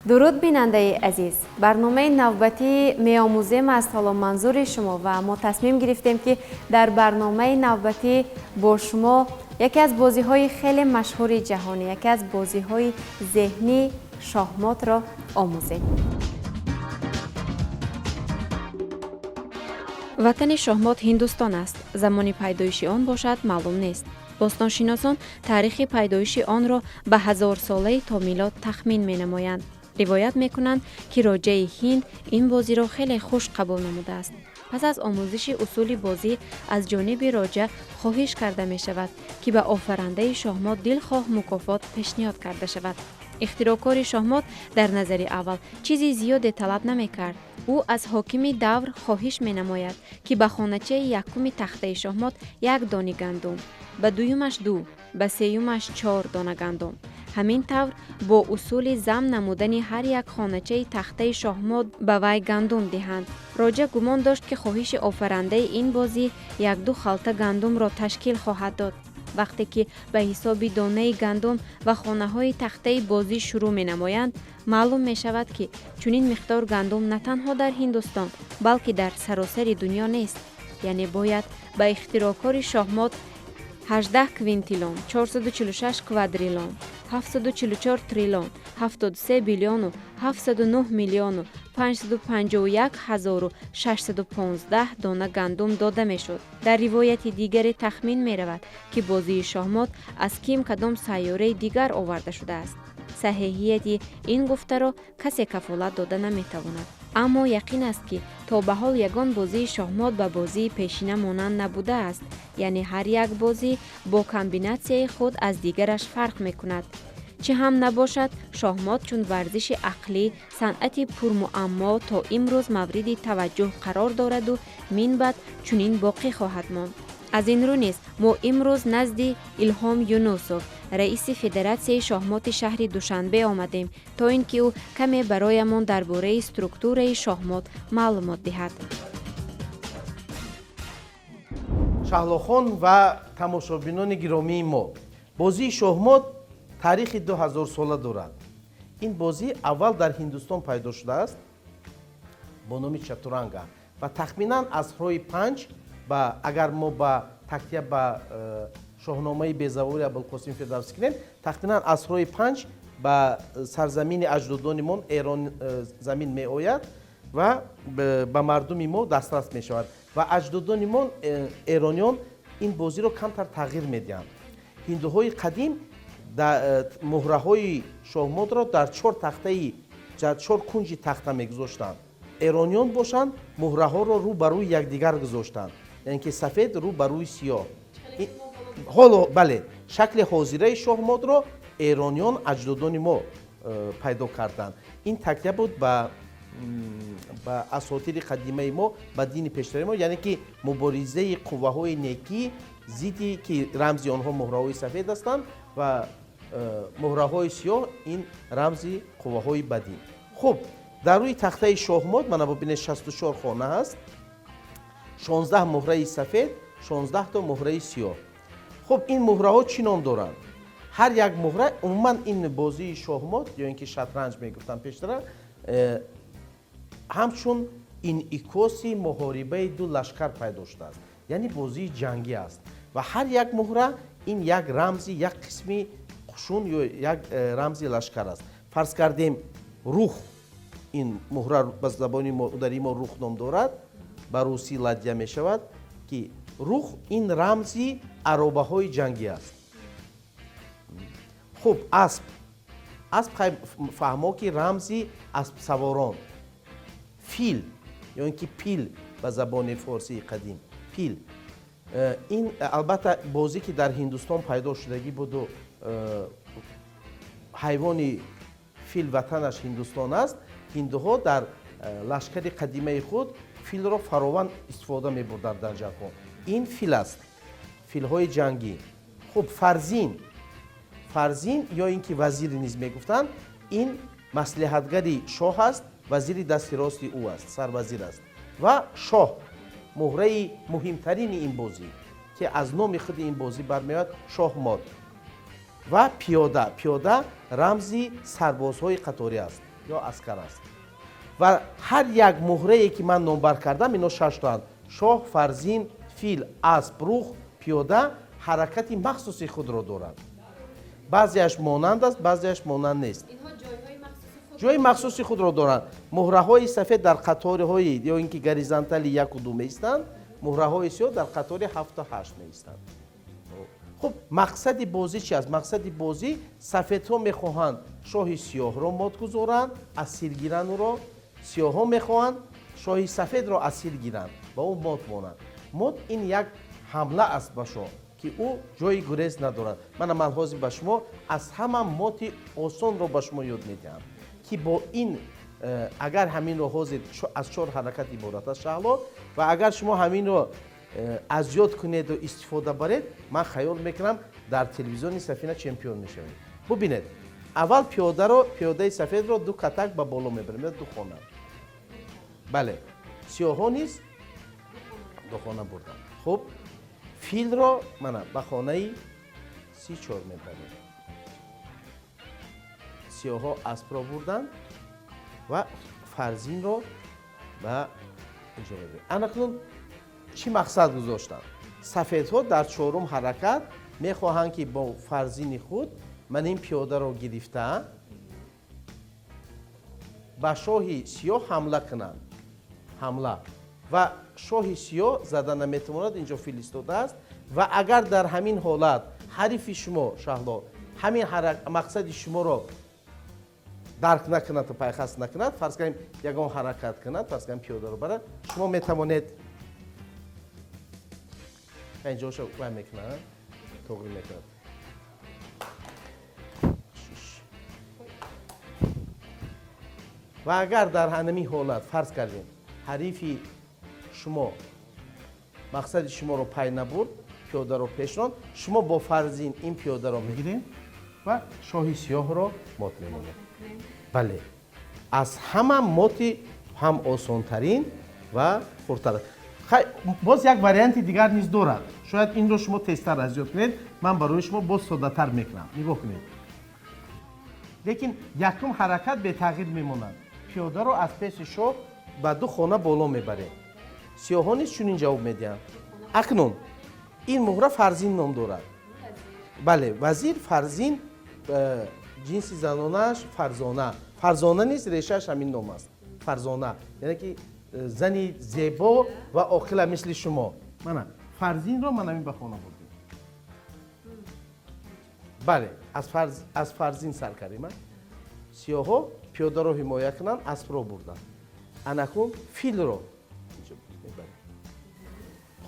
درود بیننده عزیز، برنامه نوبتی می‌آموزیم از سلام منظور شما و ما تصمیم گرفتیم که در برنامه نوبتی با شما یکی از بازی‌های خیلی مشهور جهانی، یکی از بازی‌های ذهنی شاهمات را آموزیم. وطن شاهمات هندوستان است. زمان پیدایش آن باشد معلوم نیست. باستانشناسان تاریخ پیدایش آن را به 1000 ساله تا میلاد تخمین می‌نمایند. روایت می‌کنند که راجه هند این بازی را خیلی خوش قبول نموده است. پس از آموزش اصول بازی از جانب راجه خواهش کرده می شود که به آفرینده شاهمات دلخواه مکافات پیشنهاد کرده شود. اختراعکار شاهمات در نظر اول چیزی زیاد طلب نمی کرد. او از حاکم دور خواهش می نماید که به خانچه یکم تخته شاهمات 1 دانه گندم، به دویمش 2، به سیومش 4 دانه گندم. همین طور با اصول ضم نمودن هر یک خانچه تخته شاهمات به وی گندم دهند. راجه گمان داشت که خواهش آفرینده این بازی 1-2 خلطه گندم را تشکیل خواهد داد. وقتی که به حساب دانه گندم و خانه های تخته بازی شروع می نمایند، معلوم می شود که چنین مقدار گندم نه تنها در هندوستان بلکه در سراسر دنیا نیست. یعنی باید به اختراعکار شاهمات 18 کوینتیلون، 446 کوادریلون، 744 تریلیون، 73 بیلیون و 709 میلیون و 551,615 دانه گندم داده می شد. در روایت دیگری تخمین می رود که بازی شاهمات از کدام سیاره دیگر آورده شده است. صحیحیت این گفته را کسی کفالت داده نمی تواند. اما یقین است که تا به حال یگان بازی شاهمات به بازی پیشینه مانند نبوده است. یعنی هر یک بازی با کامبیناسیون خود از دیگرش فرق می کند. چه هم نباشد، شاهمات چون ورزش عقلی صنعت پرمعما تا امروز مورد توجه قرار دارد و من بعد چنین باقی خواهد ماند. از این رو نیز ما امروز نزد الهام یونوسوف، رئیس فدراسیون شاهمات شهر دوشنبه آمدیم تا اینکه او کمی برایمان درباره استرکتور شاهمات معلومات دهد. شهلاخان و تماشابینان گرامی ما، بازی شاهمات تاریخ 2000 ساله دارد. این بازی اول در هندوستان پیدا شده است با نام چتورانگا و تخمینا عصرهای 5 و اگر ما با تکیه به شاهنامه بیزواری ابوالقاسم فردوسی کنیم، تخمینا عصرهای 5 به سرزمین اجدادانمان ایران زمین می آید و به مردم ما دسترس می شود و اجدادانمان ایرانیان این بازی رو کمتر تغییر می دهند. هندوهای قدیم مهره های شاهمات را در 4 تخته، 4 کنج تخته میگذاشتند. ایرانیان باشند مهره ها را رو بر روی یکدیگر گذاشتند، یعنی که سفید رو بر روی سیاه. حالا بله، شکل حاضره شاهمات را ایرانیان اجدادان ما پیدا کردند. این تکیه بود به اساطیر قدیمه ما، به دین پیشتر ما، یعنی که مبارزه قوه های نیکی ضدی که رمزی آنها مهره های سفید هستند و مهره های سیاه این رمزی قوه های بدی. خب در روی تخته شاهمات من ببینید 64 خانه هست، 16 مهره سفید، 16 تا مهره سیاه. خب این مهره ها چی نام دارند؟ هر یک مهره، عموما این بازی شاهمات یا اینکه شطرنج میگفتن پیشتر، همچون این ایکوسی محاربه دو لشکر پیدا شده است، یعنی بازی جنگی است و هر یک مهره این یک رمزی، یک قسمی قشون یا یک رمزی لشکر است. فرض کردیم روح، این مهره به زبان مادری ما روح نام دارد، به روسی لادیا می شود که روح این رمزی عرابه های جنگی است. خب اسب فهمو که رمزی اسب سواران. فیل یا اینکه پیل به زبان فارسی قدیم، پیل. این البته بازی که در هندوستان پیدا شدگی بود و حیوان فیل وطنش هندوستان است. هندوها در لشکر قدیمه خود فیل را فراوان استفاده می بردند در جنگ. این فیل است، فیل های جنگی. خب فرزین یا اینکه وزیر نیز می گفتند، این مصلحتگری شاه است، وزیر دست راست او است، سروزیر است. و شاه مهره مهمترین این بازی که از نام خود این بازی برمیاد شاهمات. و پیاده رمزی سربازهای قطاری است. ё аскар аст. ва ҳар як муҳрае ки ман номбар кардам ино 6 тоанд. шоҳ, фарзин, фил, асп, рух, пиёда ҳаракати махсуси худро дорад. баъзеаш монанд аст, баъзеаш монанд нест. ҷойи махсуси худро доранд. муҳраҳои сафед дар қаториҳои ё ин ки горизонтали 1-2 меистанд, муҳраҳои сиёҳ дар қатори 7-8 меистанд. хуб, мақсади бозӣ чи аст? мақсади бозӣ сафедҳо мехоҳанд шоҳи сиёҳро мот гузоранд, асир гиранд ӯро. сиёҳҳо мехоҳанд шоҳи сафедро асир гиранд, ба ӯ мот монанд. мот ин як ҳамла аст ба шоҳ, ки ӯ ҷои гурез надорад. манам алҳози ба шумо аз ҳама моти осонро ба шумо ёд медиҳам, ки бо ин агар ҳаминро ҳозир аз 4 ҳаракат иборат аст шаҳло, ва агар шумо ҳаминро аз ёд кунеду истифода баред, ман хаёл мекунам дар телевизиони Сафина чемпион мешавед. бубинед, аввал пиёдаи сафедро 2 катак ба боло мебарем, 2 хона. бале, сиёҳҳо низ 2 хона бурдам. хуб, филро мана ба хонаи 34 мебарем. сиёҳҳо аспро бурданд ва фарзинро ба инҷо мебарем. анакнун чӣ мақсад гузоштанд? сафедҳо дар 4-ум ҳаракат мехоҳанд ки бо фарзини худ ман ин пиёдаро гирифта ба шоҳи сиёҳ ҳамла кунанд. ҳамла ва шоҳи сиёҳ зада наметавонад, инҷо фил истодааст. ва агар дар ҳамин ҳолат ҳарифи шумо шаҳло ҳамин мақсади шуморо дарк накунад, пайхас накунад, фарз кунем ягон ҳаракат кунад, фарз кунем пиёдаро барад, шумо метавонед инҷошо вай мекунад, тоғри мекунад. ва агар дар ҳамин ҳолат фарз кардем ҳарифи шумо мақсади шуморо пай набурд, пиёдаро пешрон, шумо бо фарзин ин пиёдаро мегирем ва шоҳи сиёҳро мот мемонед. бале, аз ҳама моти ҳам осонтарин ва хурдтар. боз як варианти дигар низ дорад. шояд инро шумо тезтар аз ёд кунед, ман барои шумо боз соддатар мекунам. нигоҳ кунед. лекин якум ҳаракат бетағйир мемонад. пиёдаро аз пеши шоҳ ба 2 хона боло мебарем. сиёҳҳо низ чунин ҷавоб медиҳанд. акнун ин муҳра фарзин ном дорад. бале, вазир, фарзин, ҷинси занонааш фарзона. фарзона низ решааш ҳамин ном аст. фарзона яъне ки зани зебо ва оқила мисли шумо. мана фарзинро ман ҳамин ба хона бурдем. бале, аз фарзин сар кардем. сиёҳҳо пиёдаро ҳимоя кунанд, аспро бурданд. анакун филро мебарем.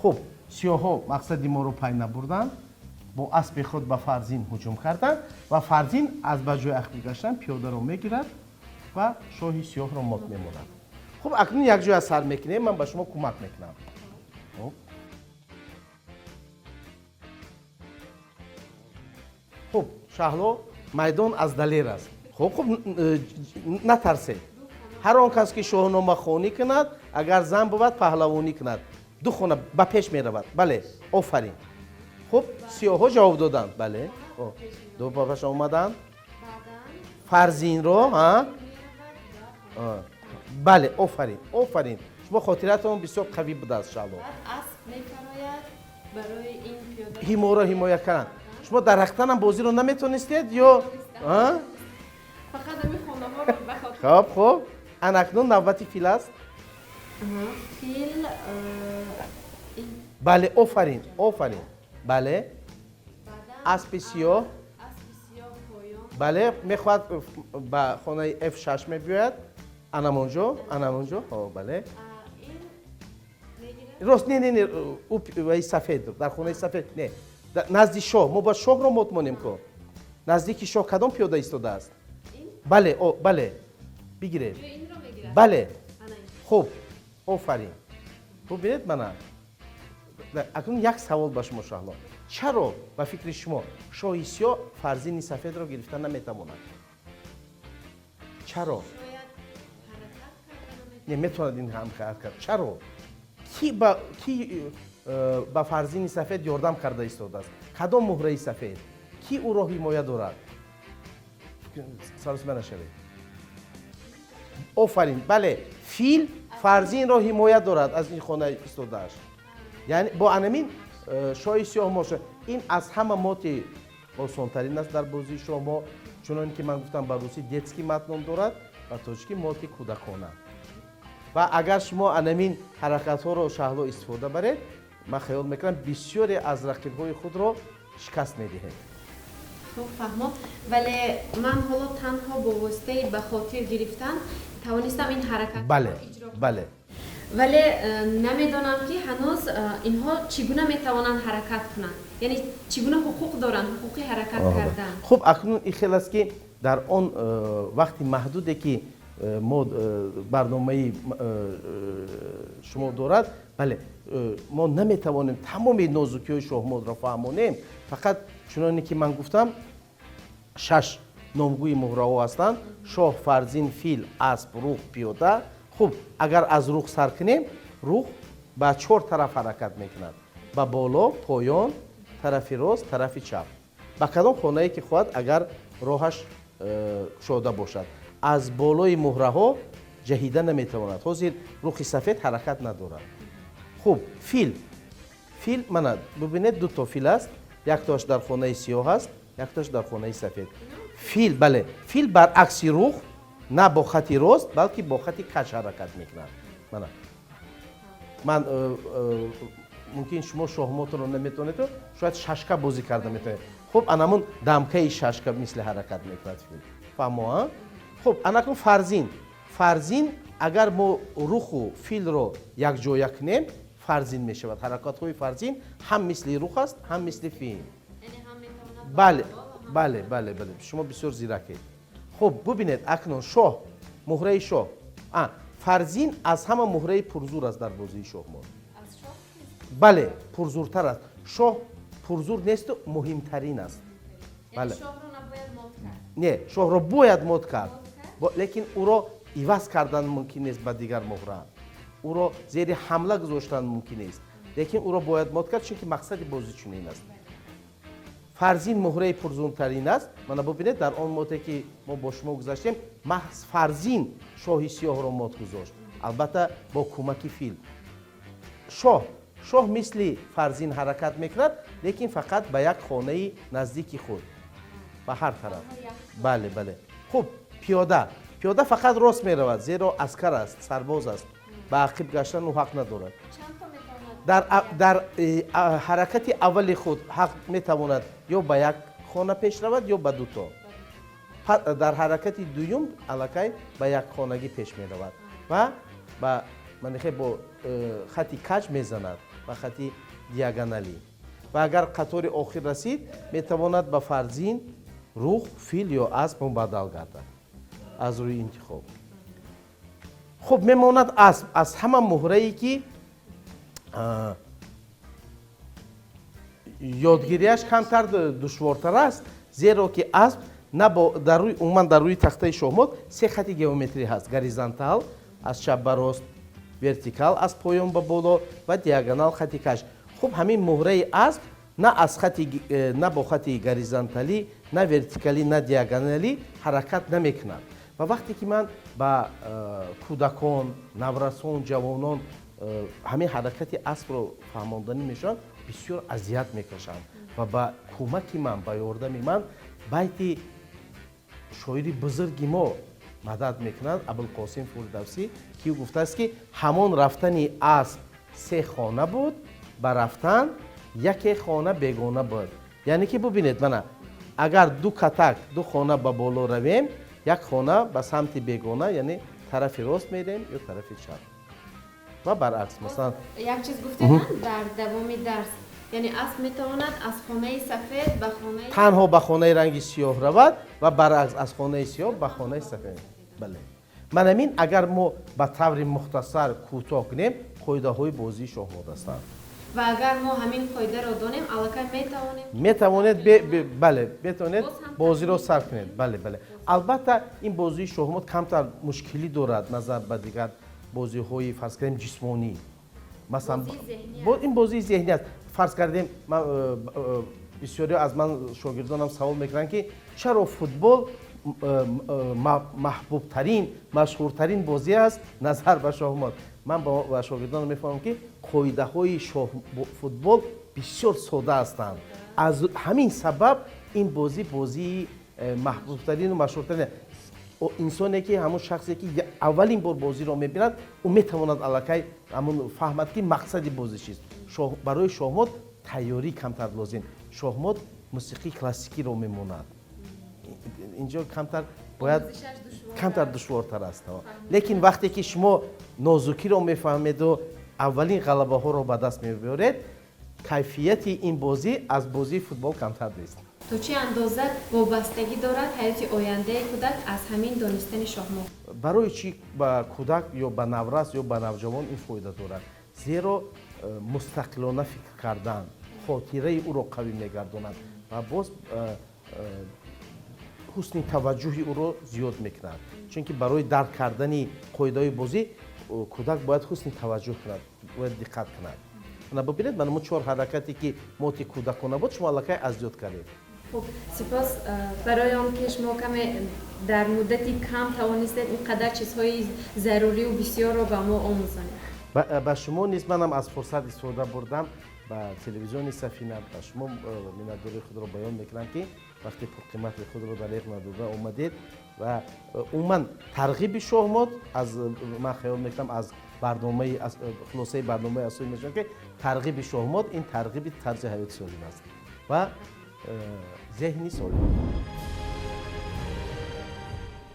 хуб, сиёҳҳо мақсади моро пай набурданд, бо аспи худ ба фарзин ҳуҷум карданд ва фарзин аз ба ҷои ахир гаштан пиёдаро мегирад ва шоҳи сиёҳро мот мемонад. хуб, акнун як ҷоя сар мекунем, ман ба шумо кӯмак мекунам. хуб, шаҳло майдон аз далер аст. хуб, натарсед. ҳар он кас ки шоҳномахонӣ кунад, агар зан бувад паҳлавонӣ кунад. 2 хона ба пеш меравад. бале, офарин. хуб, сиёҳҳо ҷавоб доданд. бале, ду ба пеш омаданд. фарзинро бале, офарин, офарин. шумо хотиратон бисёр қавӣ будааст шаҳло. асп мефарояд барои ин пиёда ҳиморо ҳимоя карданд. шумо дар ҳақиқатан бозиро наметонистед ё фақат ҳамин хонаҳоро ба хотир хуб, хуб. анакнун навбати фил аст. фил бале, офарин, офарин. бале, аспи сиёҳ. аспи сиёҳ поён бале, мехоҳад ба хонаи F6 мебиёяд. анамонҷо, анамонҷо. бале. ин мегирад рост, не, ӯ ваи сафед, дар хонаи сафед, не. назди шоҳ, мо бояд шоҳро мот монем ко. наздики шоҳ кадом пиёда истодааст? бале, бале. бигиред. инро мегирад бале. ана ин хуб, офарин. бубинед мана. акнун як савол ба шумо шаҳло. чаро ба фикри шумо шоҳи сиёҳ фарзини сафедро гирифта наметавонад? чаро? шояд ҳаракат карда не метавонад ин ҳам ҳаракат. чаро? ки ба фарзини сафед ёрдам карда истодааст? кадом муҳраи сафед? ки ӯро ҳимоя дорад? саросима нашавед. офарин бале фил фарзинро ҳимоя дорад аз ин хона истодааш яъне бо анамин шоҳи сиёҳмоша ин аз ҳама моти осонтарин аст дар бозии шоҳмо чуноне ки ман гуфтам ба русӣ детский мат ном дорад ба тоҷикӣ моти кӯдакона ва агар шумо анамин ҳаракатҳоро шаҳло истифода баред ман хаёл мекунам бисёре аз рақибҳои худро шикаст медиҳед. хуб фаҳмо вале ман ҳоло танҳо бо воситаи ба хотир гирифтан тавонистам ин ҳаракатро бале иҷро бале вале намедонам ки ҳанӯз инҳо чӣ гуна метавонанд ҳаракат кунанд яъне чӣ гуна ҳуқуқ доранд ҳуқуқи ҳаракат кардан хуб акнун ин хел аст ки дар он вақти маҳдуде ки мо барномаи шумо дорад бале мо наметавонем тамоми нозукиҳои шоҳмодро фаҳмонем фақат чуноне ки ман гуфтам 6 номгӯи муҳраҳо ҳастанд шоҳ фарзин фил асп рух пиёда хуб агар аз рух сар кунем рух ба 4 тараф ҳаракат мекунад ба боло поён тарафи рост тарафи чап ба кадом хонае ки хоҳад агар роҳаш кушода бошад аз болои муҳраҳо ҷаҳида наметавонад ҳозир рухи сафед ҳаракат надорад хуб фил мана бубинед дуто фил аст яктоаш дар хонаи сиёҳ аст яктоаш дар хонаи сафед фил бале фил баръакси рух на бо хати рост балки бо хати кач ҳаракат мекунад мана ман мумкин шумо шоҳмотро наметавонед шояд шашка бозӣ карда метавонед хуб анамун дамкаи шашка мисли ҳаракат мекунад фил фаҳмо хуб анакун фарзин агар мо руху филро якҷоя кунем фарзин мешавад ҳаракатҳои фарзин ҳам мисли рух аст ҳам мисли фил бале шумо бисёр зиракед хуб бубинед акнун шоҳ муҳраи шоҳ фарзин аз ҳама муҳраи пурзур аст дар бозии шоҳмод бале пурзуртар аст шоҳ пурзур несту муҳимтарин аст бале не шоҳро бояд мод кард лекин ӯро иваз кардан мумкин нест ба дигар муҳра ӯро зери ҳамла гузоштан мумкин нест лекин ӯро бояд мод кард чунки мақсади бозӣ чунин аст фарзин муҳраи пурзуртарин аст мана бубинед дар он моте ки мо бо шумо гузаштем маҳз фарзин шоҳи сиёҳро мод гузошт албатта бо кӯмаки фил шоҳ мисли фарзин ҳаракат мекунад лекин фақат ба як хонаи наздики худ ба ҳар тараф бале хуб пиёда фақат рост меравад зеро аскар аст сарбоз аст ба ақиб гаштан ӯ ҳақ надорад дар ҳаракати аввали худ ҳақ метавонад ё ба як хона пеш равад ё ба дуто дар ҳаракати дуюм аллакай ба якхонагӣ пеш меравад ва ба манихе бо хати каҷ мезанад ба хати диагоналӣ ва агар қатори охир расид метавонад ба фарзин рух фил ё асп мубаддал гардад аз рӯи интихоб хуб мемонад асп аз ҳама муҳрае ки ёдгириаш камтар душвортар аст зеро ки асп умуман дар рӯи тахтаи шоҳмод 3 хати геометрӣ ҳаст горизонтал аз чап ба рост вертикал аз поён ба боло ва диагонал хати каш хуб ҳамин муҳраи асп на бо хати горизонталӣ на вертикалӣ на диагоналӣ ҳаракат намекунад ва вақте ки ман ба кӯдакон наврасон ҷавонон ҳамин ҳаракати аспро фаҳмонданӣ мешаванд бисёр азият мекашанд ва ба кӯмаки ман ба ёрдами ман байти шоири бузурги мо мадад мекунад абулқосим фурдавсӣ ки ӯ гуфтааст ки ҳамон рафтани асп 3 хона буд ба рафтан яке хона бегона буд яъне ки бубинед мана агар ду катак ду хона ба боло равем як хона ба самти бегона яъне тарафи рост мерем ё тарафи чап ва баръакс масалан як чиз гуфтем дар давоми дарс яъне асп метавонад аз хонаи сафед ба хонаи танҳо ба хонаи ранги сиёҳ равад ва баръакс аз хонаи сиёҳ ба хонаи сафед бале манамин агар мо ба таври мухтасар кӯтоҳ кунем қоидаҳои бозии шоҳмод ҳастанд ва агар мо ҳамин қоидаро донем аллакай метавонед метавонед бозиро сар кунед бале албатта ин бозии шоҳмод камтар мушкилӣ дорад назар ба дигар бозиҳои фарз кардем ҷисмонӣ масалан ин бозии зеҳнӣ аст фарз кардем бисёриҳо аз ман шогирдонам савол мекунанд ки чаро футбол محبوبترین مشهورترین بازی است نظر به شاهمات. من با شاگردان میفهمم که قاعده های فوتبال بسیار ساده هستند. از همین سبب این بازی محبوبترین و مشهورترین انسانی که همون شخصی که اولین بار بازی رو میبیند او میتواند الکی همون فهمد که مقصد بازی چیست. برای شاهمات تیاری کمتر لازم. شاهمات موسیقی کلاسیکی رو میموند. اینجا کمتر دشوارتر است. لیکن وقتی که شما نازکی رو میفهمید و اولین غلبه ها رو به دست میبرید، کیفیت این بازی از بازی فوتبال کمتر نیست. تو چه اندازه وابستگی دارد حیات آینده کودک از همین دانستن شاهمات؟ برای چی به کودک یا به نورس یا به نوجوان این فایده دارد؟ زیرا مستقلانه فکر کردن خاطره او را قوی میگرداند و باز حسن توجهی او را زیاد میکند. چون که برای درک کردن قاعده بازی کودک باید حسن توجه کند، باید دقت کند. ببینید من 4 حرکتی که موتی کودکانه بود شما الکی از یاد کردید. خب سپاس برای آنکه شما کمی در مدتی کم توانستید اینقدر چیزهای ضروری و بسیار را به ما آموزانید. به شما نیز منم از فرصت استفاده بردم به تلویزیون سفینه به شما میnnتداری خود را بیان میکنم که وقتی پرقیمت خود را در یک ندوده اومدید و عموما ترغیب شاهمات از من خیال میکنم از برنامه خلاصه برنامه اصلی میشن که ترغیب شاهمات این ترغیب طرز حیات سالم است و ذهنی سالم.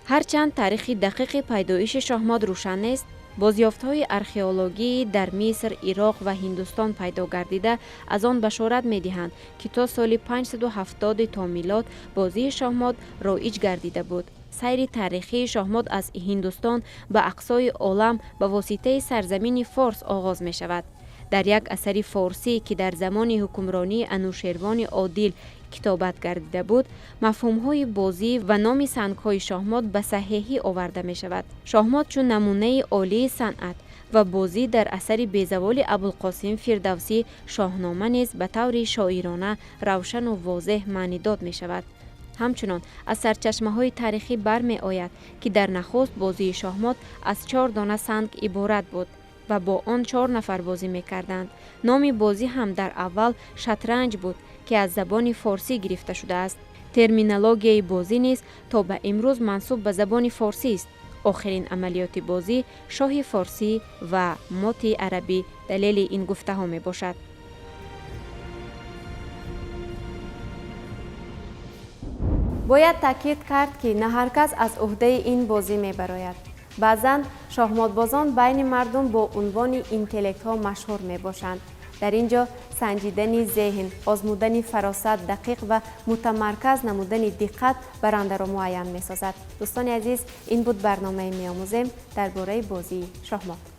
هرچند تاریخ دقیق پیدایش شاهمات روشن نیست، بازیافت‌های ارخئولوژی در مصر، عراق و هندوستان پیدا گردیده از آن بشارت می‌دهند که تا سال 570 تا میلاد بازی شاهمات رایج گردیده بود. سیر تاریخی شاهمات از هندوستان به اقصای عالم به واسطه سرزمین فارس آغاز می شود. در یک اثر فارسی که در زمان حکمرانی انوشیروان عادل کتابت گردیده بود، مفهوم‌های بازی و نام سنگ‌های شاهمات به صحیحی آورده می شود. شاهمات چون نمونه عالی صنعت و بازی در اثر بیزوال ابوالقاسم فردوسی شاهنامه نیز به طور شاعرانه روشن و واضح معنی داد می شود. همچنان از سرچشمه‌های تاریخی برمی آید که در نخست بازی شاهمات از 4 دانه سنگ عبارت بود و با آن 4 نفر بازی می کردند. نام بازی هم در اول شطرنج بود که از زبان فارسی گرفته شده است. ترمینولوژی بازی نیز تا به امروز منسوب به زبان فارسی است. آخرین عملیات بازی شاه فارسی و مات عربی دلیل این گفته ها می باشد. باید تاکید کرد که نه هر کس از عهده این بازی می براید. بعضاً شاهمات بازان بین مردم با عنوان اینتلکت ها مشهور می باشند. در اینجا سنجیدن ذهن، آزمودن فراست دقیق و متمرکز نمودن دقت برنده را معین می سازد. دوستان عزیز، این بود برنامه می آموزیم درباره بازی شاهمات.